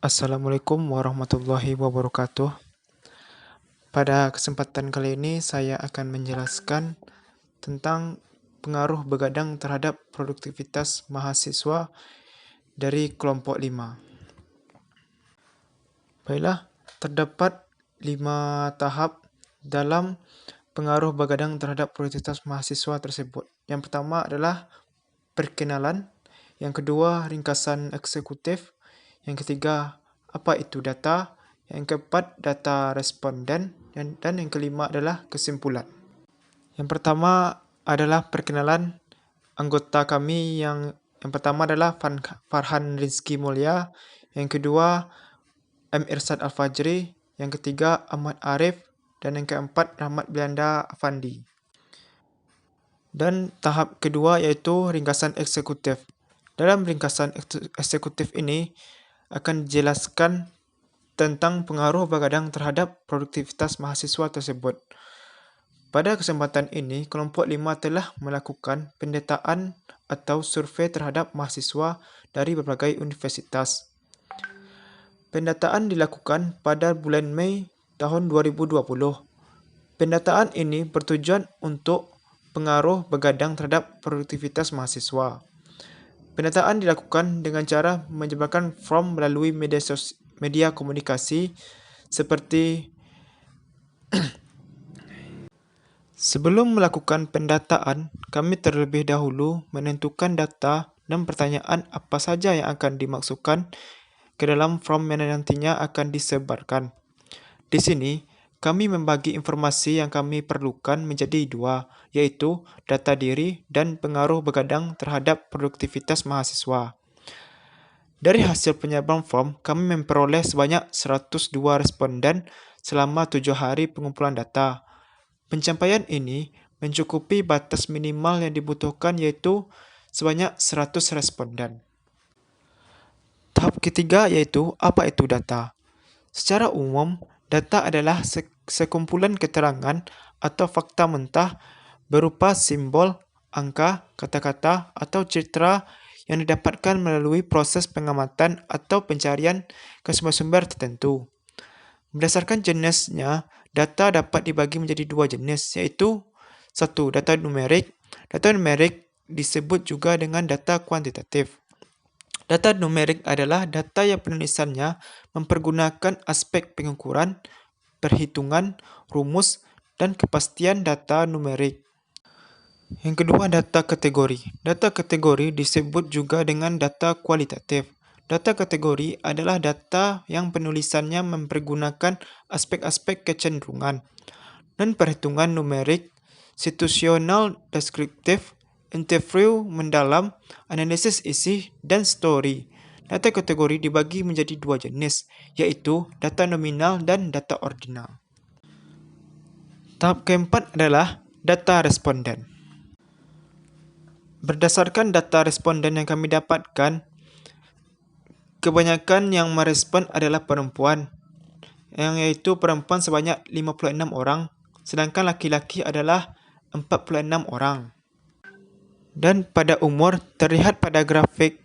Assalamualaikum warahmatullahi wabarakatuh. Pada kesempatan kali ini saya akan menjelaskan tentang pengaruh begadang terhadap produktivitas mahasiswa dari kelompok 5. Baiklah, terdapat 5 tahap dalam pengaruh begadang terhadap produktivitas mahasiswa tersebut. Yang pertama adalah perkenalan, yang kedua ringkasan eksekutif, yang ketiga apa itu data, yang keempat data responden, dan yang kelima adalah kesimpulan. Yang pertama adalah perkenalan anggota kami. Yang pertama adalah Farhan Rizky Mulia, yang kedua M. Irsad Al-Fajri, yang ketiga Ahmad Arif, dan yang keempat Rahmat Belanda Afandi. Dan tahap kedua yaitu ringkasan eksekutif. Dalam ringkasan eksekutif ini akan dijelaskan tentang pengaruh begadang terhadap produktivitas mahasiswa tersebut. Pada kesempatan ini, kelompok 5 telah melakukan pendataan atau survei terhadap mahasiswa dari berbagai universitas. Pendataan dilakukan pada bulan Mei tahun 2020. Pendataan ini bertujuan untuk pengaruh begadang terhadap produktivitas mahasiswa. Pendataan dilakukan dengan cara menyebarkan form melalui media komunikasi seperti Sebelum melakukan pendataan, kami terlebih dahulu menentukan data dan pertanyaan apa saja yang akan dimasukkan ke dalam form yang nantinya akan disebarkan. Di sini, kami membagi informasi yang kami perlukan menjadi dua, yaitu data diri dan pengaruh begadang terhadap produktivitas mahasiswa. Dari hasil penyebaran form, kami memperoleh sebanyak 102 responden selama 7 hari pengumpulan data. Pencapaian ini mencukupi batas minimal yang dibutuhkan, yaitu sebanyak 100 responden. Tahap ketiga yaitu apa itu data. Secara umum, data adalah sekumpulan keterangan atau fakta mentah berupa simbol, angka, kata-kata, atau cerita yang didapatkan melalui proses pengamatan atau pencarian ke sumber-sumber tertentu. Berdasarkan jenisnya, data dapat dibagi menjadi dua jenis, yaitu satu, data numerik. Data numerik disebut juga dengan data kuantitatif. Data numerik adalah data yang penulisannya mempergunakan aspek pengukuran, perhitungan, rumus, dan kepastian data numerik. Yang kedua, data kategori. Data kategori disebut juga dengan data kualitatif. Data kategori adalah data yang penulisannya mempergunakan aspek-aspek kecenderungan dan perhitungan numerik, situasional deskriptif, interview mendalam, analisis isi, dan story. Data kategori dibagi menjadi dua jenis, yaitu data nominal dan data ordinal. Tahap keempat adalah data responden. Berdasarkan data responden yang kami dapatkan, kebanyakan yang merespon adalah perempuan, yaitu perempuan sebanyak 56 orang, sedangkan laki-laki adalah 46 orang. Dan pada umur, terlihat pada grafik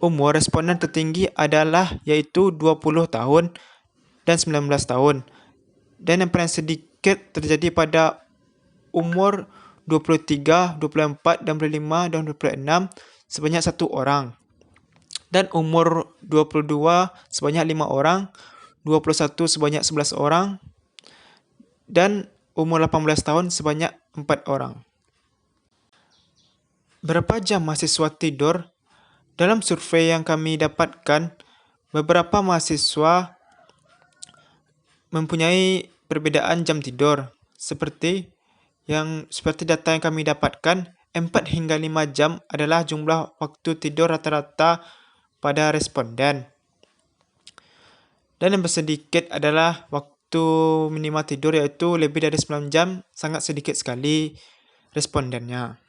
umur responden tertinggi adalah yaitu 20 tahun dan 19 tahun. Dan yang paling sedikit terjadi pada umur 23, 24, dan 25 dan 26 sebanyak 1 orang. Dan umur 22 sebanyak 5 orang, 21 sebanyak 11 orang, dan umur 18 tahun sebanyak 4 orang. Berapa jam mahasiswa tidur? Dalam survei yang kami dapatkan, beberapa mahasiswa mempunyai perbedaan jam tidur. Seperti data yang kami dapatkan, 4 hingga 5 jam adalah jumlah waktu tidur rata-rata pada responden. Dan yang sedikit adalah waktu minimal tidur, yaitu lebih dari 9 jam, sangat sedikit sekali respondennya.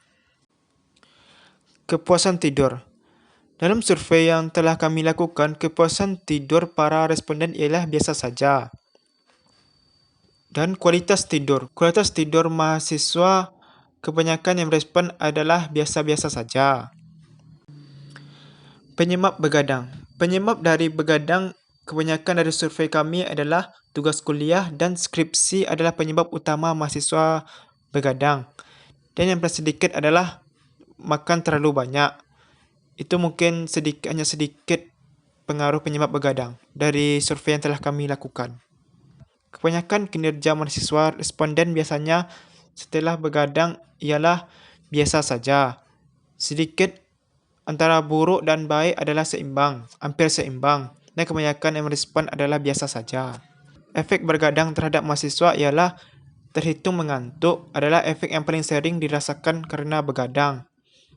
Kepuasan tidur. Dalam survei yang telah kami lakukan, kepuasan tidur para responden ialah biasa saja. Dan kualitas tidur. Kualitas tidur mahasiswa kebanyakan yang merespon adalah biasa-biasa saja. Penyebab begadang. Penyebab dari begadang kebanyakan dari survei kami adalah tugas kuliah dan skripsi adalah penyebab utama mahasiswa begadang. Dan yang paling sedikit adalah makan terlalu banyak. Itu mungkin hanya sedikit pengaruh penyebab begadang dari survei yang telah kami lakukan. Kebanyakan kinerja mahasiswa responden biasanya setelah begadang ialah biasa saja. Sedikit antara buruk dan baik adalah seimbang, hampir seimbang, dan kebanyakan yang merespon adalah biasa saja. Efek bergadang terhadap mahasiswa ialah terhitung mengantuk adalah efek yang paling sering dirasakan karena begadang,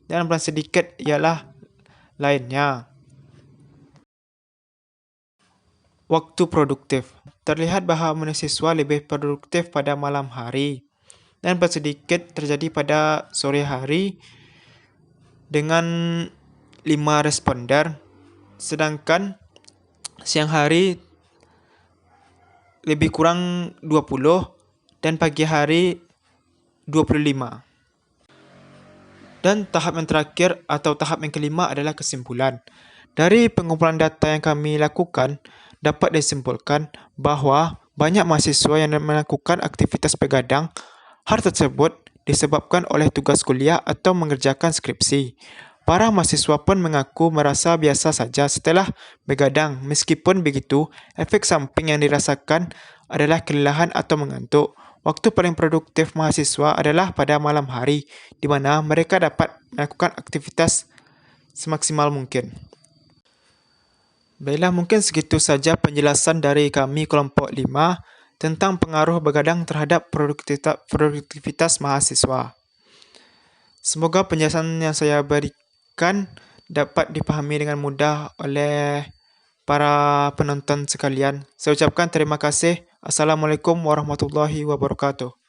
dan yang paling sedikit ialah lainnya. Waktu produktif. Terlihat bahawa mahasiswa lebih produktif pada malam hari dan paling sedikit terjadi pada sore hari dengan 5 responder, sedangkan siang hari lebih kurang 20 dan pagi hari 25. Dan tahap yang terakhir atau tahap yang kelima adalah kesimpulan. Dari pengumpulan data yang kami lakukan, dapat disimpulkan bahawa banyak mahasiswa yang melakukan aktivitas begadang. Hal tersebut disebabkan oleh tugas kuliah atau mengerjakan skripsi. Para mahasiswa pun mengaku merasa biasa saja setelah begadang. Meskipun begitu, efek samping yang dirasakan adalah kelelahan atau mengantuk. Waktu paling produktif mahasiswa adalah pada malam hari, di mana mereka dapat melakukan aktivitas semaksimal mungkin. Baiklah, mungkin segitu saja penjelasan dari kami kelompok 5 tentang pengaruh begadang terhadap produktivitas mahasiswa. Semoga penjelasan yang saya berikan dapat dipahami dengan mudah oleh para penonton sekalian. Saya ucapkan terima kasih. Assalamualaikum warahmatullahi wabarakatuh.